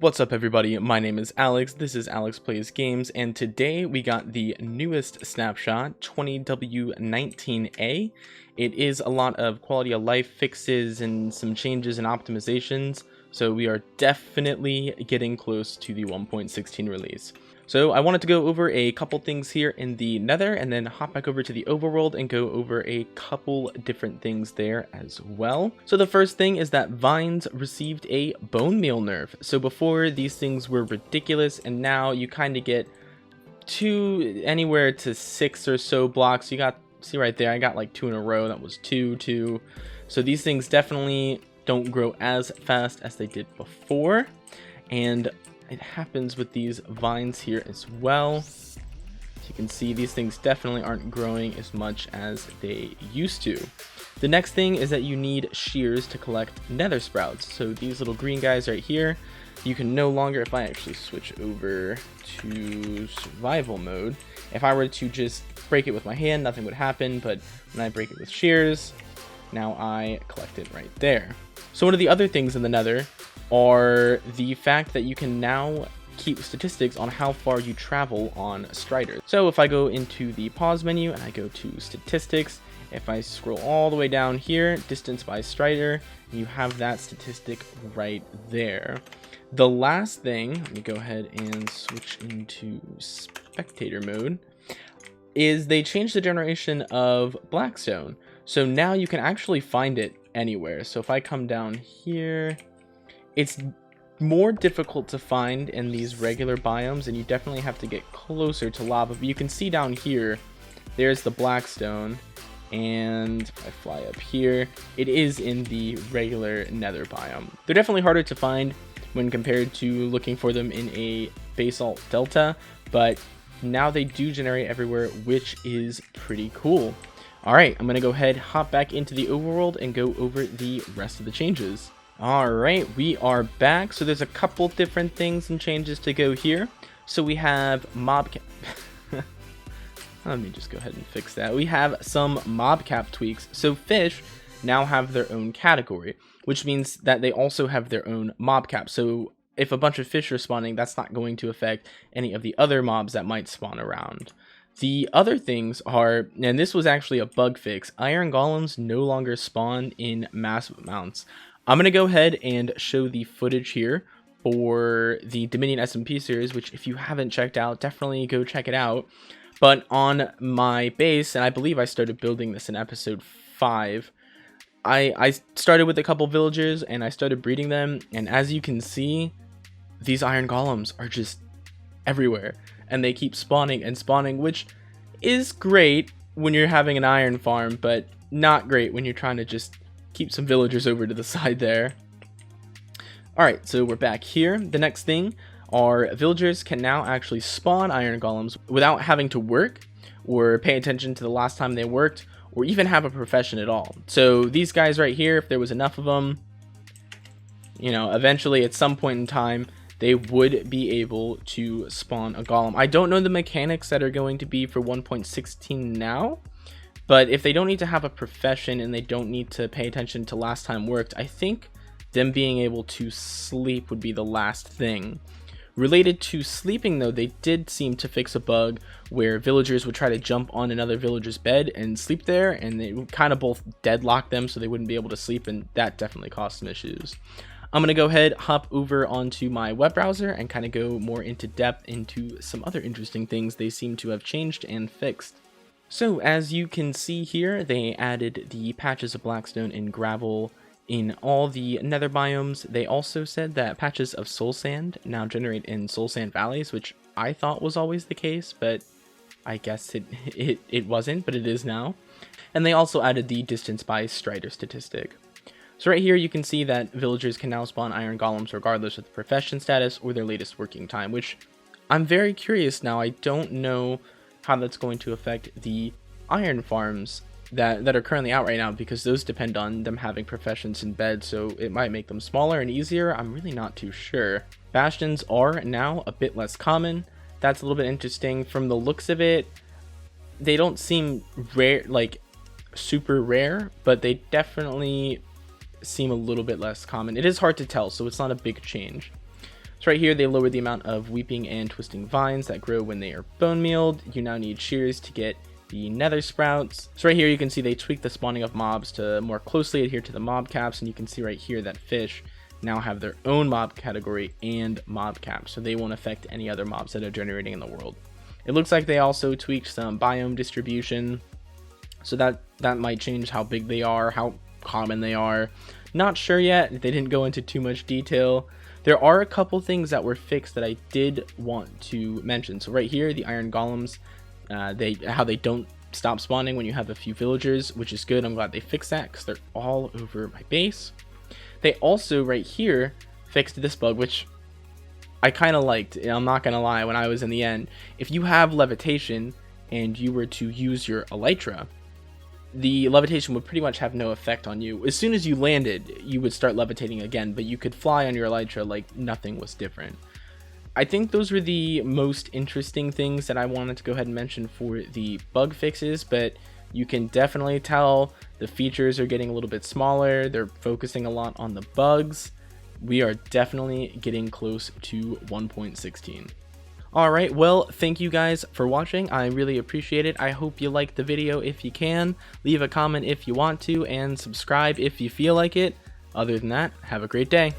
What's up everybody, my name is Alex, this is Alex Plays Games, and today we got the newest Snapshot, 20W19A. It is a lot of quality of life fixes and some changes and optimizations, so we are definitely getting close to the 1.16 release. So I wanted to go over a couple things here in the nether and then hop back over to the overworld and go over a couple different things there as well. So the first thing is that vines received a bone meal nerf. So before these things were ridiculous, and now you kind of get anywhere to 6 or so blocks. You got, see right there, I got like 2 in a row. That was 2. So these things definitely don't grow as fast as they did before. And it happens with these vines here as well. As you can see, these things definitely aren't growing as much as they used to. The next thing is that you need shears to collect nether sprouts. So these little green guys right here, you can no longer, if I actually switch over to survival mode, if I were to just break it with my hand, nothing would happen, but when I break it with shears, now I collect it right there. So one of the other things in the nether are the fact that you can now keep statistics on how far you travel on Strider. So if I go into the pause menu and I go to statistics, if I scroll all the way down here, distance by Strider, you have that statistic right there. The last thing, let me go ahead and switch into spectator mode, is they changed the generation of Blackstone. So now you can actually find it anywhere. So if I come down here, it's more difficult to find in these regular biomes, and you definitely have to get closer to lava. But you can see down here, there's the Blackstone, and if I fly up here, it is in the regular nether biome. They're definitely harder to find when compared to looking for them in a basalt delta, but now they do generate everywhere, which is pretty cool. Alright, I'm gonna go ahead, hop back into the overworld and go over the rest of the changes. Alright, we are back. So there's a couple different things and changes to go here. So we have mob cap. Let me just go ahead and fix that. We have some mob cap tweaks. So fish now have their own category, which means that they also have their own mob cap. So if a bunch of fish are spawning, that's not going to affect any of the other mobs that might spawn around. The other things are, and this was actually a bug fix, iron golems no longer spawn in massive amounts. I'm going to go ahead and show the footage here for the Dominion SMP series, which if you haven't checked out, definitely go check it out. But on my base, and I believe I started building this in episode 5, I started with a couple villagers and I started breeding them. And as you can see, these iron golems are just everywhere. And they keep spawning and spawning, which is great when you're having an iron farm, but not great when you're trying to just keep some villagers over to the side there. Alright, so we're back here. The next thing are villagers can now actually spawn iron golems without having to work or pay attention to the last time they worked or even have a profession at all. So these guys right here, if there was enough of them, you know, eventually at some point in time, they would be able to spawn a golem. I don't know the mechanics that are going to be for 1.16 now, but if they don't need to have a profession and they don't need to pay attention to last time worked, I think them being able to sleep would be the last thing. Related to sleeping though, they did seem to fix a bug where villagers would try to jump on another villager's bed and sleep there, and they would kind of both deadlock them so they wouldn't be able to sleep, and that definitely caused some issues. I'm going to go ahead, hop over onto my web browser and kind of go more into depth into some other interesting things they seem to have changed and fixed. So as you can see here, they added the patches of blackstone and gravel in all the nether biomes. They also said that patches of soul sand now generate in soul sand valleys, which I thought was always the case, but I guess it wasn't, but it is now. And they also added the distance by Strider statistic. So right here you can see that villagers can now spawn iron golems regardless of the profession status or their latest working time, which I'm very curious now. I don't know how that's going to affect the iron farms that are currently out right now, because those depend on them having professions in bed, so it might make them smaller and easier. I'm really not too sure. Bastions are now a bit less common. That's a little bit interesting. From the looks of it, they don't seem rare, like super rare, but they definitely seem a little bit less common. It is hard to tell, so it's not a big change. So right here, they lowered the amount of weeping and twisting vines that grow when they are bone mealed. You now need shears to get the nether sprouts. So right here, you can see they tweaked the spawning of mobs to more closely adhere to the mob caps, and you can see right here that fish now have their own mob category and mob cap, so they won't affect any other mobs that are generating in the world. It looks like they also tweaked some biome distribution, so that might change how big they are, how common they are. Not sure yet. They didn't go into too much detail. There are a couple things that were fixed that I did want to mention. So right here, the iron golems, how they don't stop spawning when you have a few villagers, which is good. I'm glad they fixed that because they're all over my base. They also right here fixed this bug, which I kind of liked. I'm not gonna lie, when I was in the end, if you have levitation and you were to use your elytra, the levitation would pretty much have no effect on you. As soon as you landed, you would start levitating again, but you could fly on your elytra like nothing was different. I think those were the most interesting things that I wanted to go ahead and mention for the bug fixes, but you can definitely tell the features are getting a little bit smaller. They're focusing a lot on the bugs. We are definitely getting close to 1.16. Alright, well, thank you guys for watching. I really appreciate it. I hope you liked the video if you can. Leave a comment if you want to, and subscribe if you feel like it. Other than that, have a great day.